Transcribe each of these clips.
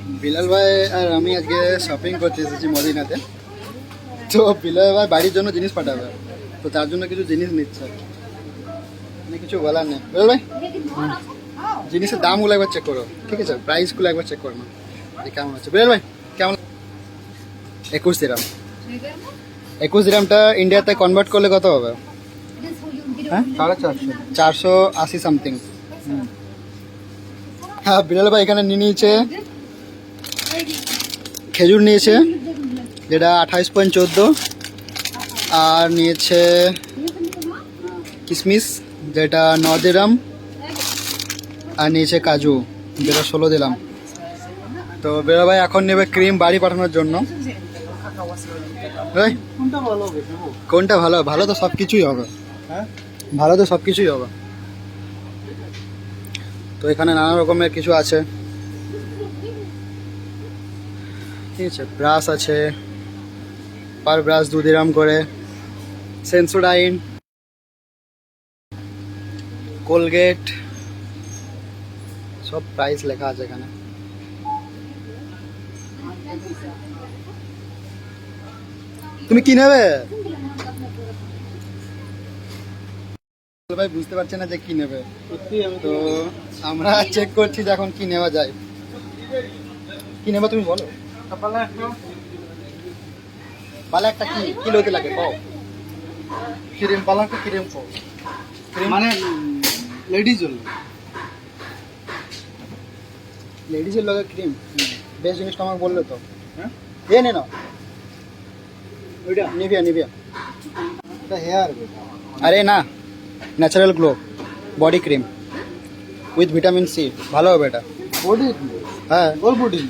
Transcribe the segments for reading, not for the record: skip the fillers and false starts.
বিলাল ভাই আর আমি আজকে শপিং করতে এসেছি মদিনাতে। তো বিলাল ভাই বাড়ির জন্য জিনিস পাঠাবে, তো তার জন্য কিছু জিনিস নিচ্ছে, মানে কিছু বলার নেই। বিলাল ভাই জিনিসের দামগুলো একবার চেক করো, ঠিক আছে? প্রাইসগুলো একবার চেক করো না, কেমন আছে। বিলাল ভাই কেমন? 21 দিরাম। 21 দিরামটা ইন্ডিয়াতে কনভার্ট করলে কত হবে? হ্যাঁ 450। 480 সামথিং। হ্যাঁ, বিলাল ভাই এখানে নিয়ে নিয়েছে খেজুর নিয়েছে, যেটা 28.14, আর নিয়েছে কিশমিশ, যেটা 9 দিরাম, আর নিয়েছে কাজু, যেটা 16 দিলাম। তো বিলাল ভাই এখন নেবে ক্রিম বাড়ি পাঠানোর জন্য। এই, কোনটা ভালো? ভালো তো সব কিছুই হবে, হ্যাঁ ভালো তো সব কিছুই হবে। তো এখানে নানা রকমের কিছু আছে, ঠিক আছে? ব্রাশ আছে, পার ব্রাশ 2 দিরাম করে, সেন্সোডাইন, কোলগেট, সব প্রাইস লেখা আছে এখানে। তুমি কি নেবে? ভাই বুঝতে পারছে না যে কি নেবে, তো আমরা চেক করছি যে এখন কি নেওয়া যায়। কি নেবে তুমি বলো। পালা একটা কি কি লইতে লাগে কও? ক্রিম পালাকে ক্রিম ফো মানে লেডিজ জন্য। লেডিজের লগে ক্রিম, বেশ জিনিসটা আমাকে বললে তো। হ্যাঁ এ নে নাও, ওইটা নিভিয়া নিভিয়া। এটা হেয়ার আরে না, natural glow body cream with vitamin C, ভালো হবে এটা। বডি হ্যাঁ গোল বডি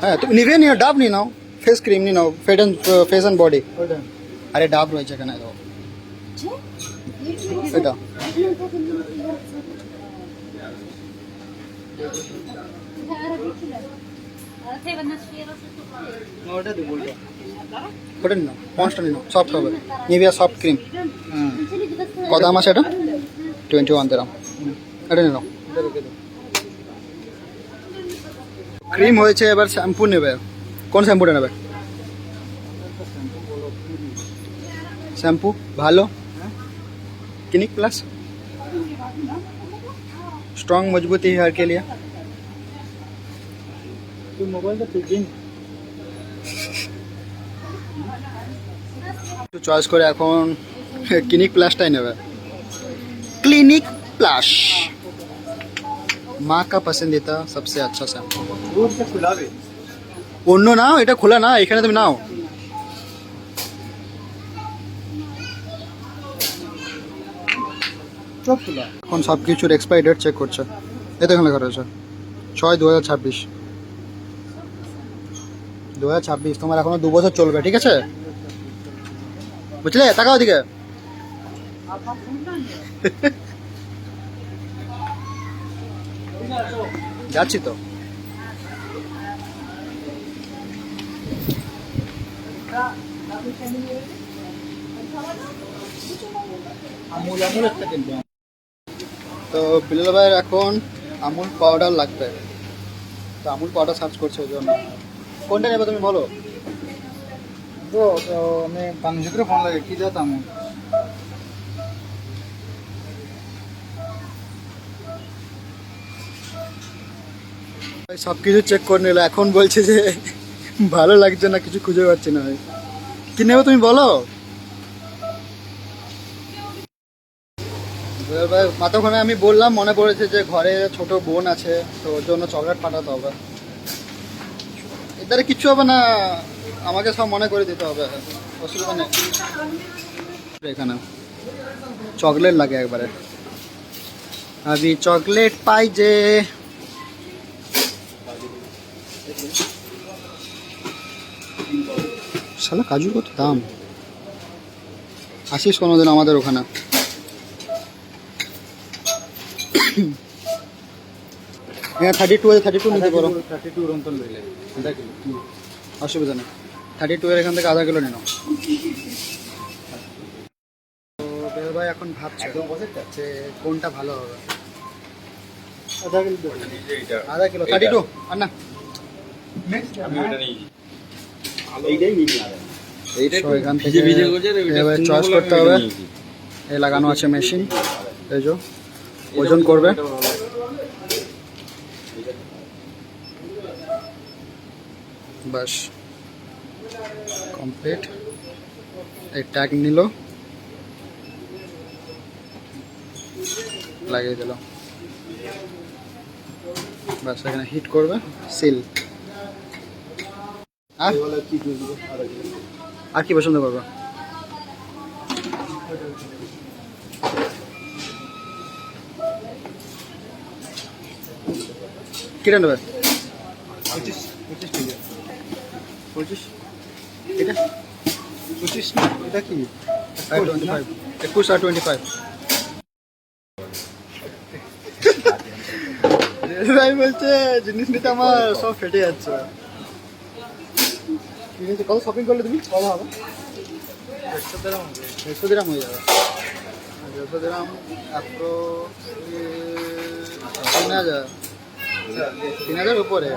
হ্যাঁ, তুমি নিভিয়া নিও, ডাব নিয়ে নাও, ফেস ক্রিম নিয়ে নাও, ফেস অ্যান্ড বডি। ওইটা আরে ডাব রয়েছে এখানে, দাও এটা। ওইটা দেবো ওইটা। ওটা নিয়ে নাও, পঞ্চটা নিয়ে নাও, সফট হবে, নিভিয়া সফট ক্রিম। হ্যাঁ কত দাম আছে এটা? 21 দিরাম। এটা নিয়ে নাও। এটা রেখে দাও। ক্রিম হয়েছে, এবার শ্যাম্পু নেবে। কোন শ্যাম্পুটা নেবে? শ্যাম্পু ভালো, क्लिनिक प्लस, स्ट्रॉन्ग मजबूती हेयर के लिए। তুই মোবাইলটা ফিটিং একটু চয়েস করে এখন ক্লিনিক প্লাসটাই নেবে। ক্লিনিক প্লাস माँ का पसंदीदा सबसे अच्छा शैम्पू। রোডটা খুলাবে। অন্য নাও, এটা খোলা না, এখানে তুমি নাও। চোখ খোলা। এখন সব কিছুর এক্সপায়ারি ডেট চেক করছে। এতে এখানে লেখা রয়েছে 6/2026। 2026, তোমার এখনো 2 বছর চলবে, ঠিক আছে? বুঝলে? তাকাও দিকে। যাচ্ছি তো। আমুল আমুল একটা কিনবো। তো বিলাল ভাইয়ের এখন আমুল পাউডার লাগবে, তো আমুল পাউডার সার্চ করছে ওই জন্য। কোনটা নেবে তুমি বলো। তো আমি বাংলাদেশে ফোন লাগে কি দাও আমুল। সব কিছু চেক করে নিল, এখন বলছে যে ভালো লাগছে না, কিছু খুঁজে পাচ্ছি না। কি নেবে তুমি বলো। ভাই মাতক্ষণে আমি বললাম, মনে পড়েছে যে ঘরে ছোট বোন আছে, তো ওর জন্য চকলেট পাঠাতে হবে। এদের কিচ্ছু হবে না, আমাকে সব মনে করে দিতে হবে, অসুবিধা নেই। এখানে চকলেট লাগে একবারে, আমি চকলেট পাই যে। শালা কাজু কত দাম, আসিস কোনোদিন আমাদের ওখানে। হ্যাঁ 32 আছে, 32 নিতে পারো। 32 রন্তন লইলে দেখি অসুবিধা নেই, 32 এর এখান থেকে আধা কিলো নিয়ে নাও। তো বেল ভাই এখন ভাবছে যে কোনটা ভালো হবে। আধা কিলো আধা কিলো 32 আর না তো এখান থেকে এবার চয়েস করতে হবে। এই লাগানো আছে মেশিন, এই যে ওজন করবে। বাস কমপ্লিট। এই ট্যাগ নিল, লাগিয়ে দিল। বাস এখানে হিট করবে, সিল। আর কি পছন্দ করবে? কিটা নেবে? 25 এটা 25 না, এটা কি? 25 21 আর 25। ভাই বলছে জিনিস নিতে আমার সব ফেটে যাচ্ছে। কত শপিং করলে তুমি? কত হবে? 150 গ্রাম হবে। 150 গ্রাম হয়ে যাবে। 150 গ্রাম আপরো 3000, 3000 উপরে।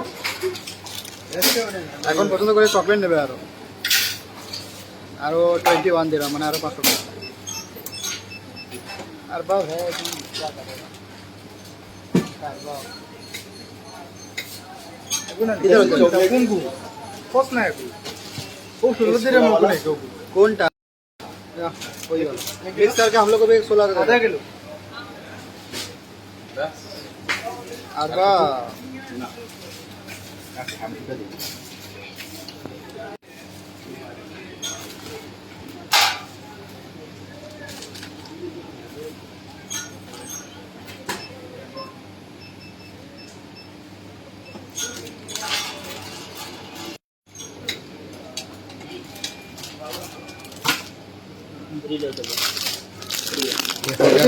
এখন পছন্দ করে চকলেট নেবে আরো 21 দিলাম, মানে আরো 500 টাকা। আর বাবা ভাই কোনটা? वही वाला मिक्स करके हम लोग को भी 16 का आधा किलो। आधा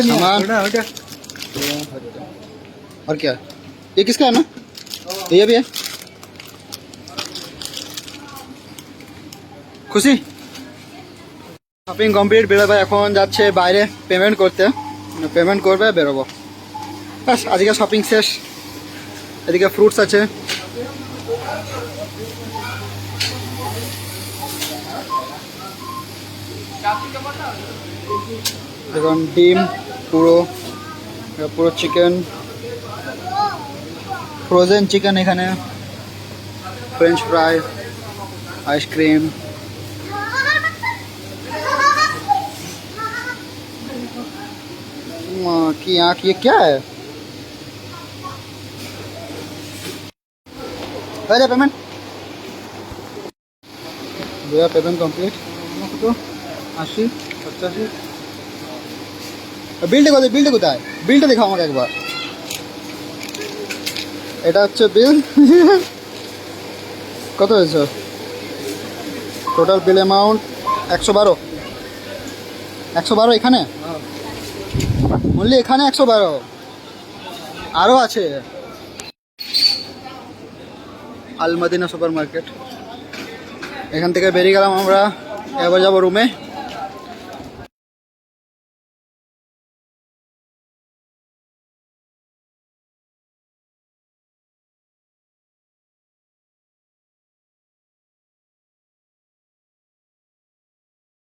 सामान। और क्या ये किसका है ना? ये भी है। খুশি? Shopping complete. বেরোবে এখন, যাচ্ছে বাইরে পেমেন্ট করতে। পেমেন্ট করবে, বেরোবো। ব্যাস আজকে শপিং শেষ। এদিকে ফ্রুটস আছে। দেখুন ডিম, পুরো পুরো চিকেন, ফ্রোজেন চিকেন, এখানে ফ্রেঞ্চ ফ্রাই, आइसक्रीम, की आँख, ये क्या है? पेमेंट भैया, पेमेंट कंप्लीट। तो 80 85 বিলটা কোথায়? বিলটা দেখাও আমাকে একবার। এটা হচ্ছে বিল। কত হয়েছে? টোটাল বিল অ্যামাউন্ট 112 এখানে বললি, এখানে 112 আরও আছে। আল মদিনা সুপার মার্কেট। এখান থেকে বেরিয়ে গেলাম আমরা, এবার যাবো রুমে।